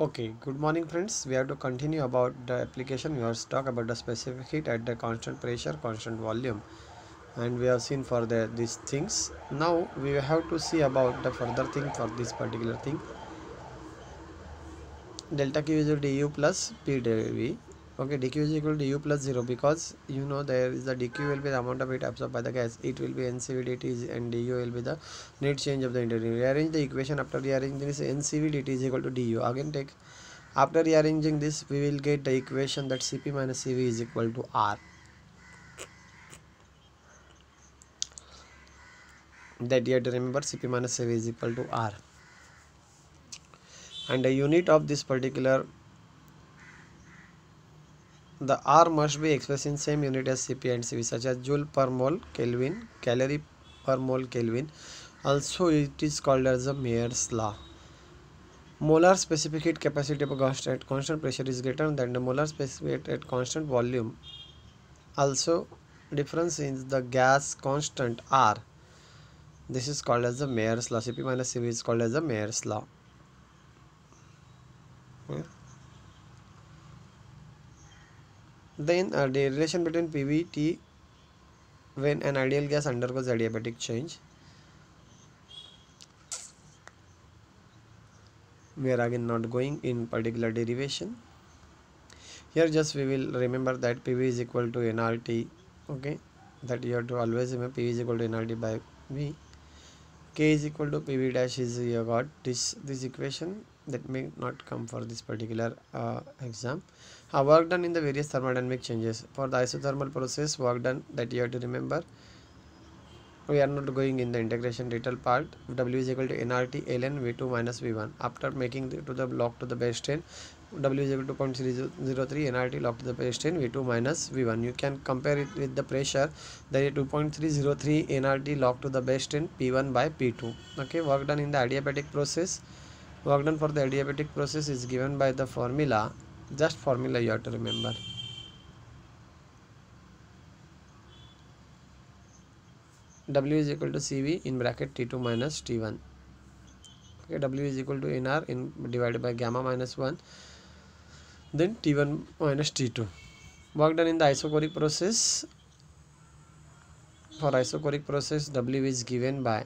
Okay, good morning friends. We have to continue about the application. We have to talk about the specific heat at the constant pressure, constant volume, and we have seen for these things. Now we have to see about the further thing for this particular thing. Delta Q is equal to du plus P dV. Okay, dq is equal to u plus 0 because you know there is the dq will be the amount of heat absorbed by the gas. It will be NCV dt and du will be the net change of the interior. Rearrange the equation. After rearranging this, NCV dt is equal to du. Again take. After rearranging this, we will get the equation that Cp minus Cv is equal to R. That you have to remember, Cp minus Cv is equal to R. And the unit of this particular, the R must be expressed in same unit as Cp and Cv, such as joule per mole Kelvin, calorie per mole Kelvin. Also, it is called as the Mayer's law. Molar specific heat capacity at constant pressure is greater than the molar specific at constant volume. Also, difference in the gas constant R. This is called as the Mayer's law. Cp minus Cv is called as the Mayer's law. Okay. Then the relation between PVT when an ideal gas undergoes adiabatic change. We are again not going in particular derivation. Here just we will remember that PV is equal to nRT. Okay, that you have to always remember PV is equal to nRT by V. K is equal to PV dash is you got this equation that may not come for this particular exam. Work done in the various thermodynamic changes. For the isothermal process, work done that you have to remember. We are not going in the integration detail part. W is equal to nRT ln V2 minus V1. After making to the log to the base 10, W is equal to 0.303 nRT log to the base 10 V2 minus V1. You can compare it with the pressure. That is 2.303 nRT log to the base 10 P1 by P2. Okay, work done in the adiabatic process. Work done for the adiabatic process is given by the formula. Just formula you have to remember. W is equal to Cv in bracket T2 minus T1. Okay, W is equal to Nr in divided by gamma minus 1, then T1 minus T2. Work done in the isochoric process. For isochoric process, W is given by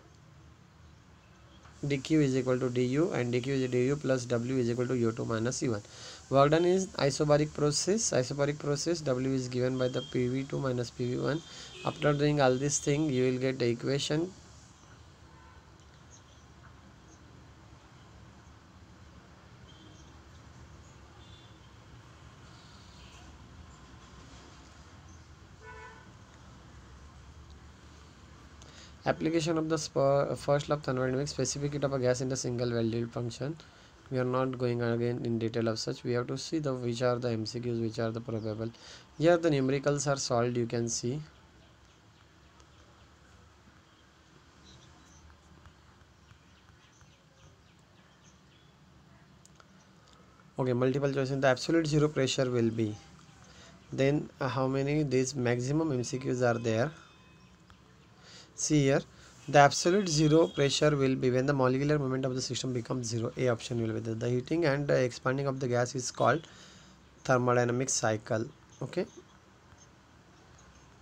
dq is equal to du and dq is du plus W is equal to u2 minus u1. Work done is isobaric process. Isobaric process, W is given by the PV2 minus PV1. After doing all this thing, you will get the equation. Application of the first law of thermodynamics, specific heat of a gas in a single valued function. We are not going again in detail of such. We have to see the which are the MCQs, which are the probable. Here the numericals are solved, you can see. Okay, multiple choice. In the absolute zero pressure will be. Then how many these maximum MCQs are there? See here, the absolute zero pressure will be when the molecular movement of the system becomes zero. A option will be there. The heating and expanding of the gas is called thermodynamic cycle. Okay.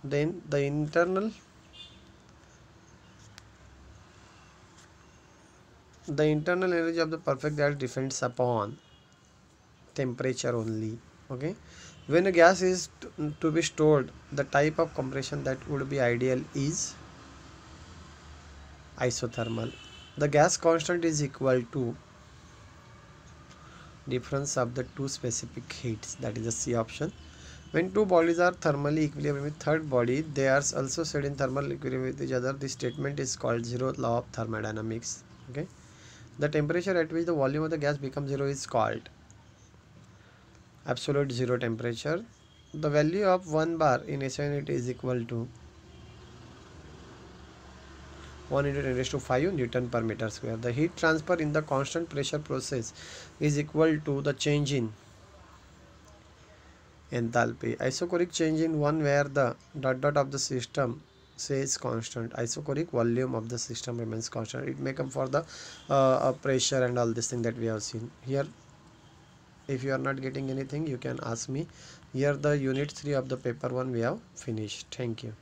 Then the internal energy of the perfect gas depends upon temperature only. Okay, when a gas is to be stored, the type of compression that would be ideal is isothermal. The gas constant is equal to difference of the two specific heats, that is the C option. When two bodies are thermally equilibrium with third body, they are also set in thermal equilibrium with each other. This statement is called zeroth law of thermodynamics. Okay, the temperature at which the volume of the gas becomes zero is called absolute zero temperature. The value of 1 bar in SI unit is equal to 1 into 10 raised to 5 Newton per meter square. The heat transfer in the constant pressure process is equal to the change in enthalpy. Isochoric change in one where the dot dot of the system says constant. Isochoric volume of the system remains constant. It may come for the pressure and all this thing that we have seen here. If you are not getting anything, you can ask me. Here the unit 3 of the paper 1 we have finished. Thank you.